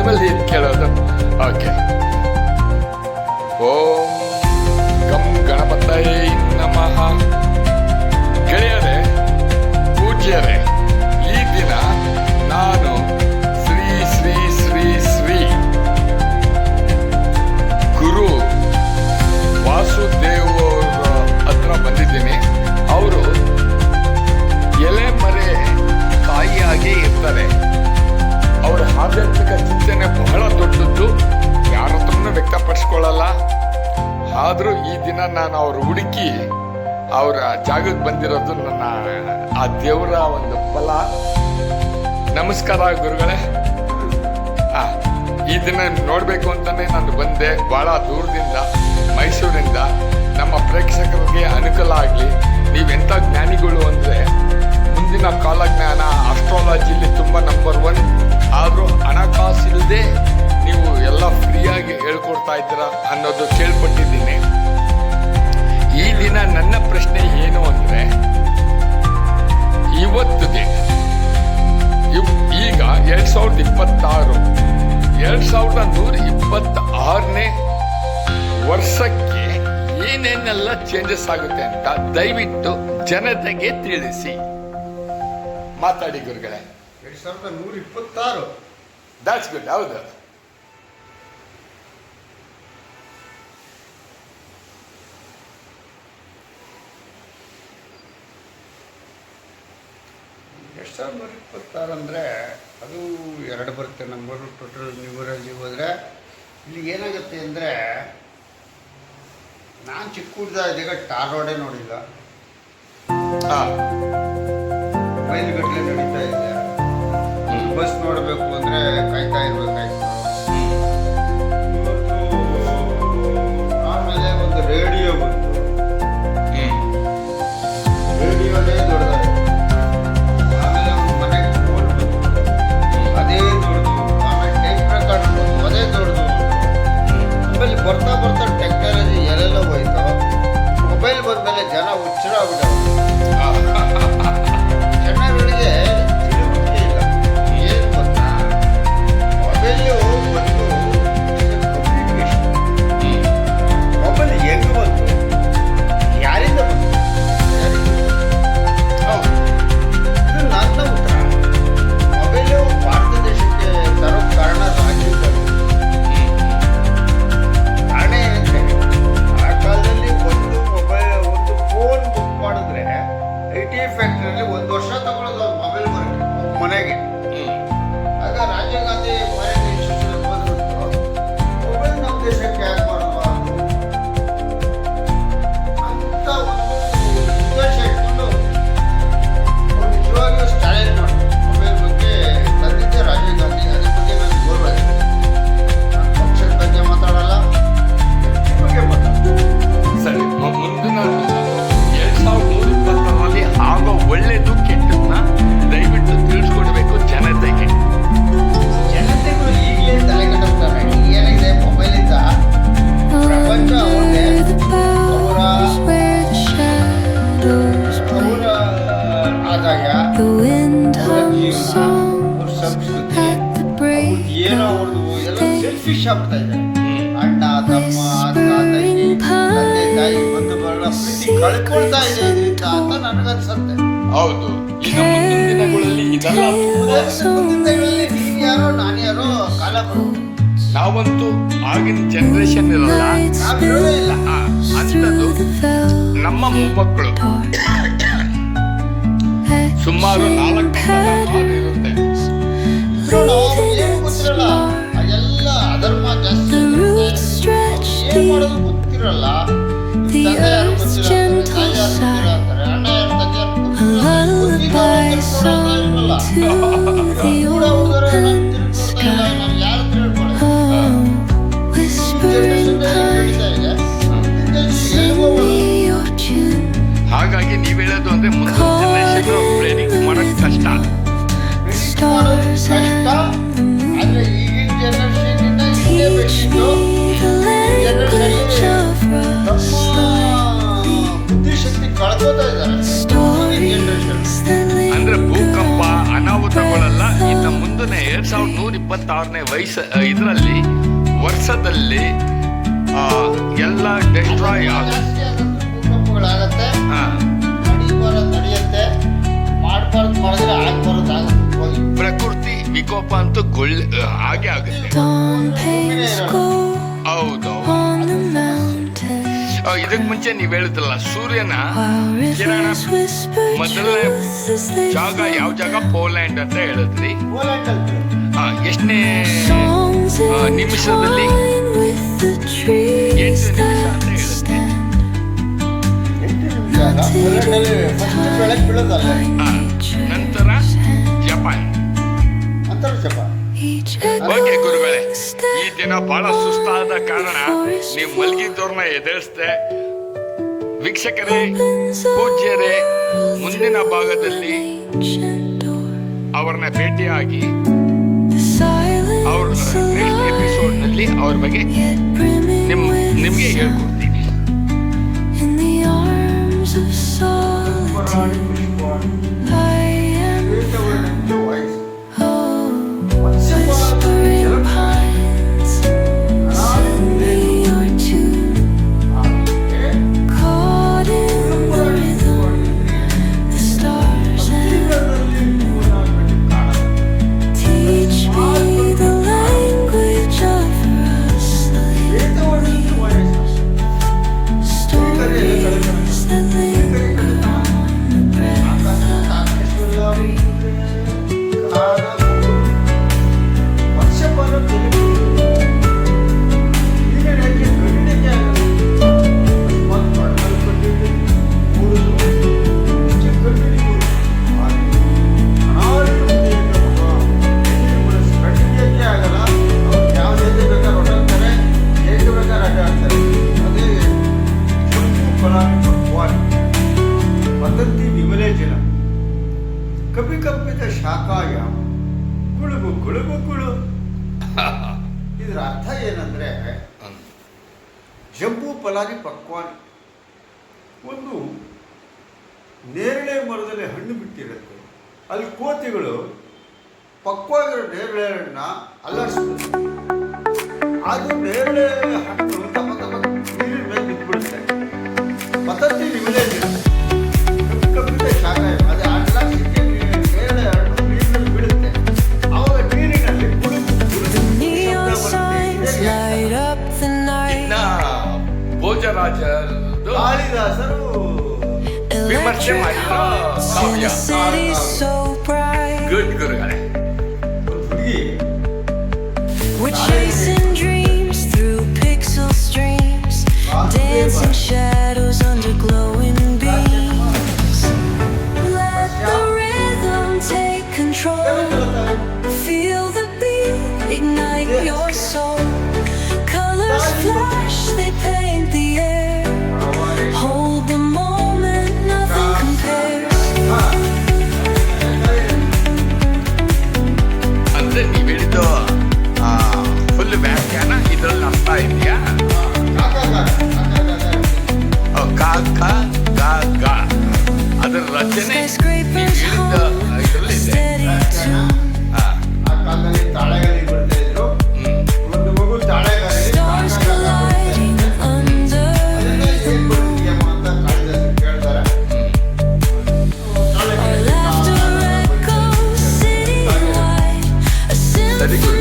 ಟೈಮಲ್ಲಿ ಏನು ಕೇಳೋದು? ಓಕೆ. ಓಂ ಗಂ ಗಣಪತಯೇ ನಮಃ. ಗೆಳೆಯರೇ, ಪೂಜ್ಯರೇ, ಈ ದಿನ ನಾನು ಶ್ರೀ ಶ್ರೀ ಶ್ರೀ ಶ್ರೀ ಗುರು ವಾಸುದೇವ್ ಅವರ ಹತ್ರ ಬಂದಿದ್ದೀನಿ. ಅವರು ಎಲೆ ಮರೆ ಕಾಯಿಯಾಗಿ ಇರ್ತಾರೆ. ಅವರ ಆಧ್ಯಾತ್ಮಿಕ ಚಿಂತನೆ ಬಹಳ ದೊಡ್ಡದ್ದು, ಯಾರ ಹತ್ರನೂ ವ್ಯಕ್ತಪಡಿಸ್ಕೊಳ್ಳಲ್ಲ. ಆದರೂ ಈ ದಿನ ನಾನು ಅವ್ರು ಹುಡುಕಿ ಅವರ ಜಾಗಕ್ಕೆ ಬಂದಿರೋದು ನನ್ನ ಆ ದೇವರ ಒಂದು ಫಲ. ನಮಸ್ಕಾರ ಗುರುಗಳೇ. ಈ ದಿನ ನೋಡಬೇಕು ಅಂತಾನೆ ನಾನು ಬಂದೆ, ಭಾಳ ದೂರದಿಂದ, ಮೈಸೂರಿಂದ. ನಮ್ಮ ಪ್ರೇಕ್ಷಕರಿಗೆ ಅನುಕೂಲ ಆಗಲಿ. ನೀವೆಂಥ ಜ್ಞಾನಿಗಳು ಅಂದರೆ, ಮುಂದಿನ ಕಾಲಜ್ಞಾನ ಆಸ್ಟ್ರಾಲಜಿಲಿ ತುಂಬ ನಂಬರ್ 1. ಆದರೂ ಹಣಕಾಸಿಲ್ಲದೆ ನೀವು ಎಲ್ಲ ಫ್ರೀಯಾಗಿ ಹೇಳ್ಕೊಡ್ತಾ ಇದ್ದೀರಾ ಅನ್ನೋದು ಕೇಳ್ಪಟ್ಟಿದ್ದೀನಿ. ಈ ದಿನ ನನ್ನ ಪ್ರಶ್ನೆ ಏನು ಅಂದರೆ, ಇವತ್ತಿಗೆ ಈಗ 2026 2126ನೇ ವರ್ಷಕ್ಕೆ ಏನೇನೆಲ್ಲ ಚೇಂಜಸ್ ಆಗುತ್ತೆ ಅಂತ ದಯವಿಟ್ಟು ಜನತೆಗೆ ತಿಳಿಸಿ. ಮಾತಾಡಿ ಗುರುಗಳೇ. 2126. That's good. ಹೌದು. ಅಂದರೆ ಅದು 2 ಬರುತ್ತೆ ನಂಬರು. ಟೋಟಲ್ ನ್ಯೂಮರಾಲಜಿ ಹೋದರೆ ಇಲ್ಲಿ ಏನಾಗುತ್ತೆ ಅಂದರೆ, ನಾನು ಚಿಕ್ಕ ಹುಡ್ದಾದಾಗ ಟಾರ್ ರೋಡೇ ನೋಡಿಲ್ಲ, ಮೈಲ್ಗಟ್ಟಲೆ ನಡೀತಾ ಇದೆ. ಬಸ್ ನೋಡಬೇಕು ಅಂದರೆ ಕಾಯ್ತಾ ಇರಬೇಕಾಯ್ತು. ಆಮೇಲೆ ಒಂದು ರೇಡಿಯೋ ಬಂತು, ರೇಡಿಯೋನೇ ದೊಡ್ಡದಾಗಿದೆ. ಆಮೇಲೆ ಒಂದು ಮನೆಗೆ ಫೋನ್ ಬಂತು, ಅದೇ ದೊಡ್ಡದು. ಆಮೇಲೆ ಟೈಪ್ ರೆಕಾರ್ಡ್ ಬಂತು, ಅದೇ ದೊಡ್ಡದು. ಆಮೇಲೆ ಬರ್ತಾ ಬರ್ತಾ ಟೆಕ್ನಾಲಜಿ ಎಲ್ಲೆಲ್ಲ ಹೋಯ್ತು. ಮೊಬೈಲ್ ಬಂದಮೇಲೆ ಜನ ಹುಚ್ಚರ ಆಗ್ಬಿಟ್ಟರು. ಜನಗಳಿಗೆ ತಿಳುವಳಿಕೆ ಇಲ್ಲ. ಏನು ಗೊತ್ತಾ, ಮೊಬೈಲು ಬಂದು ಮೊಬೈಲ್ ಹೆಂಗೆ ಬಂತು, ಯಾರಿಂದ ಬಂತು, ಹೌದು, ಇದು ನನ್ನ ಉತ್ತರ. ಮೊಬೈಲು ಭಾರತ ದೇಶಕ್ಕೆ ತರೋ ಕಾರಣ ರಾಜೀವ್ ಗಾಂಧಿ. ಕಾರಣ ಏನಂದ್ರೆ, ಆ ಕಾಲದಲ್ಲಿ ಒಂದು ಫೋನ್ ಬುಕ್ ಮಾಡಿದ್ರೆ IT ಫ್ಯಾಕ್ಟ್ರಿಯಲ್ಲಿ 1 ವರ್ಷ ತಗೊಳ್ಳೋದು ಮೊಬೈಲ್ ಬರೋಕ್ಕೆ ಮನೆಗೆ. ಆಗ ರಾಜೀವ್ ಗಾಂಧಿ ಫಾರಿನ್ ಇನ್ಸ್ಟಿಟ್ಯೂಟ್ ಬಂದ್ಬಿಟ್ಟು ಮೊಬೈಲ್ ನಮ್ಮ ದೇಶಕ್ಕೆ ಯಾಕೆ ಮಾಡಬಾರ್ದು ಅಂತ ಒಂದು ಉದ್ದೇಶ ಇಟ್ಕೊಂಡು ಅವ್ರು ನಿಜವಾಗ್ಲೂ ಸ್ಟಾಲಿನ್ ಮಾಡಿ ಮೊಬೈಲ್ ಬಗ್ಗೆ ತಂದಿದ್ದೆ ರಾಜೀವ್ ಗಾಂಧಿ. ಅದ್ರ ಬಗ್ಗೆ ನನಗೆ ಗೌರವ ಇದೆ. ನಾನು ಪಕ್ಷದ ಬಗ್ಗೆ ಮಾತಾಡಲ್ಲ, ಬಗ್ಗೆ ಮಾತಾಡಲ್ಲ. ಸರಿ, ಮುಂದಿನ 2126ರಲ್ಲಿ ಆಗೋ ಒಳ್ಳೇದು ಕೆಟ್ಟದನ್ನ ದಯವಿಟ್ಟು ತಿಳಿಸ್ಕೊಡ್ಬೇಕು ಜನತೆಗೆ. ಜನತೆಗಳು ಈಗಲೇ ತಲೆ ಕೆಟ್ಟಿರ್ತಾರೆ. ಏನಿದೆ, ಮೊಬೈಲಿಂದ ಪ್ರಪಂಚ ಅವ್ರದೇ, ಅವರ ಆದಾಯ, ಅವರ ಜೀವನ, ಅವ್ರ ಸಂಸ್ಕೃತಿ, ಏನೋ ಅವ್ರದ್ದು ಎಲ್ಲ ಸೆಲ್ಫಿಶ್ ಆಗ್ಬಿಡ್ತಾ ಇದೆ. ಅಣ್ಣ ತಮ್ಮ ಅಕ್ಕ ತಂಗಿ ತಂದೆ ತಾಯಿ ಬಂಧು ಬರಲ್ಲ ಪ್ರೀತಿ ಕಳ್ಕೊಳ್ತಾ ಇದೆ ಇದರಿಂದ ಅಂತ ನನಗನ್ಸುತ್ತೆ. ಹೌದು. ಈಗ ಮುಂದಿನ ದಿನಗಳಲ್ಲಿ ಇದೆಲ್ಲ ಮುಂದಿನ ದಿನಗಳಲ್ಲಿ ನೀನು ಯಾರೋ ನಾನು ಯಾರೋ ಕಾಲ ಬರುತ್ತೆ. ನಾವಂತೂ ಆಗಿನ ಜನರೇಷನ್ ಇರಲ್ಲ, ನಾವಿರೋದೇ ಇಲ್ಲ. ಅಂಥದ್ದು ನಮ್ಮ ಮೊಮ್ಮಕ್ಕಳು ಸುಮಾರು 4 ಇರುತ್ತೆ. ಏನು ಗೊತ್ತಿರಲ್ಲ, ಅದೆಲ್ಲ ಅಧರ್ಮ ಜಾಸ್ತಿ ಇರುತ್ತೆ. ಏನು ಮಾಡೋದು ಗೊತ್ತಿರಲ್ಲ. ತಂದೆ ಯಾರು ಗೊತ್ತಿರಲ್ಲ, ತಾಯಿ ಯಾರು ಗೊತ್ತಿರಲ್ಲ ಅಂತಾರೆ, ಅಣ್ಣ ಯಾರು ತಂಗಿ ಯಾರು ಗೊತ್ತಿರಲ್ಲ. ಕೂಡ ಹೋದರೆ ನಾನು ತಿಳ್ಕೊಳ್ತಾ ಇಲ್ಲ, ನಾನು ಯಾರು ತಿಳ್ಕೊಳ್ಳೋದು. ಹಾಗಾಗಿ ನೀವು ಹೇಳೋದು ಅಂದ್ರೆ ಮುಂದಿನ ಜನರೇಷನ್ ಪ್ರೇರಿಂಗ್ ಮಾಡೋದು ಕಷ್ಟ. ಆದ್ರೆ ಈಗಿನ ಜನರೇಷನ್ ಹಿಂದೆ ಬಿಟ್ಟು ಬುದ್ಧಿಶಕ್ತಿ ಕಳ್ಕೋತಾ ಇದ್ದಾರೆ. ಅಂದ್ರೆ ಭೂಕಂಪ ಅನಾಹುತಗಳೆಲ್ಲ ಇನ್ನು ಮುಂದಿನ 2126 26ನೇ ಇದರಲ್ಲಿ ವರ್ಷದಲ್ಲಿ ಎಲ್ಲ ಡೆಸ್ಟ್ರಾಯ್ ಜಾಸ್ತಿ ಆಗುತ್ತೆ, ಭೂಕಂಪಗಳಾಗತ್ತೆ, ನಡೆಯುತ್ತೆ, ಮಾಡಬಾರ್ದು ಮಾಡಿದ್ರೆ ಆಗ್ಬಾರ್ದು ಆಗುತ್ತೆ. ಹೋಗಿ ಪ್ರಕೃತಿ ವಿಕೋಪ ಅಂತೂ ಹಾಗೆ ಆಗುತ್ತೆ. ಹೌದು. ಇದಕ್ ಮುಂಚೆ ನೀವ್ ಹೇಳಿದ್ರಲ್ಲ, ಸೂರ್ಯನ ಕಿರಣ ಮೊದಲನೇ ಜಾಗ ಯಾವ ಜಾಗ? ಪೋಲ್ಯಾಂಡ್ ಅಂತ ಹೇಳಿದ್ರಿ. ಪೋಲ್ಯಾಂಡ್ ಅಂತ ಎಷ್ಟನೇ ನಿಮಿಷದಲ್ಲಿ? 8 ನಿಮಿಷ ಅಂತ ಹೇಳಿದ್ರಿ. 8 ನಿಮಿಷ ಅಲ್ಲ, ಪೋಲ್ಯಾಂಡಲ್ಲಿ ಫಸ್ಟ್ ಬೆಳಗ್ಗೆ ಬೀಳೋದಲ್ಲ. ನಂತರ ಜಪಾನ್. ಅಂತರ ಜಪಾನ್. ಓಕೆ ಗುರುಗಳೇ, ಈ ದಿನ ಬಹಳ ಸುಸ್ತಾದ ಕಾರಣ ನೀವು ಮಲಗಿದ್ದವ್ರನ್ನ ಎದ್ದೇಳಿಸ್ದೆ. ವೀಕ್ಷಕರೇ, ಪೂಜ್ಯರೇ, ಮುಂದಿನ ಭಾಗದಲ್ಲಿ ಅವ್ರನ್ನ ಭೇಟಿಯಾಗಿ ಅವ್ರ ನೆಕ್ಸ್ಟ್ ಎಪಿಸೋಡ್ ನಲ್ಲಿ ಅವ್ರ ಬಗ್ಗೆ ನಿಮ್ಗೆ ಹೇಳ್ಕೊಡ್ತೀನಿ. ಕಪಿಕಲ್ಪಿತ ಶಾಖಾಯ ಕುಳುಗು ಕುಳುಗು ಕುಳು. ಇದರ ಅರ್ಥ ಏನಂದ್ರೆ, ಜಂಬೂ ಫಲಾನಿ ಪಕ್ವಾನಿ. ಒಂದು ನೇರಳೆ ಮರದಲ್ಲಿ ಹಣ್ಣು ಬಿಟ್ಟಿರುತ್ತೆ, ಅಲ್ಲಿ ಕೋತಿಗಳು ಪಕ್ವಾಗಿರೋ ನೇರಳೆ ಹಣ್ಣನ್ನ ಅಲ್ಲಾಡಿಸ್ಬಿಡುತ್ತೆ. ಅದು ನೇರಳೆ ಹಣ್ಣು ತಮ್ಮ ನೀರಿನ ಮೇಲೆ ನಿಂತ್ಬಿಡುತ್ತೆ. ಪದ್ಧತಿ ವಿಲೇಜ್ ಕಪಿಕಲ್ಪಿತ ಶಾಖಾಯ. ಅದು ಅಲ್ಲಾಡಿಸಿಕ್ಕೆ ನೇರಳೆ ಹಣ್ಣು ನೀರಿನಲ್ಲಿ ಬೀಳುತ್ತೆ. ಆವಾಗ ನೀರಿನಲ್ಲಿ ಕುಳುಗು ಕುಳುಗು ಇನ್ನ ಭೋಜರಾಜರು ಕಾಳಿದಾಸರು ವಿಮರ್ಶೆ ಮಾಡಿರೋ ಕಾವ್ಯ. ಗುಡ್ ಗುರುಗಳೇ. ಹುಡುಗಿ We're chasing dreams through pixel streams, dancing shadows under glowing beams. Let the rhythm take control, feel the beat, ignite your soul. Colors flash, they paint the air, hold the moment, nothing compares. ಅಂದ್ರೆ ನೀವ್ ಹೇಳಿದ್ದು full ವ್ಯಾಖ್ಯಾನ ಇದ್ರಲ್ಲಿ ಅರ್ಥ ಇದೆಯಾ? ಕಾ ಖ ಗ ಗ ಅದರ ರಚನೆ ನೀವ್ ಹೇಳಿದ್ದ ಇದ್ರಲ್ಲಿ ಇದೆ. ಆ ಕಾಲದಲ್ಲಿ ತಾಳೆಗಾಲಿ ಬರ್ತಾ ಇದ್ರು. ಒಂದು ಮಗು ತಾಳೆಗಾಲಿ Stars colliding under the moon. ಅಂತ ಕಾಳಿದಾಸರು ಕೇಳ್ತಾರೆ. Our laughter echoes citywide, a ಸರಿ symphony.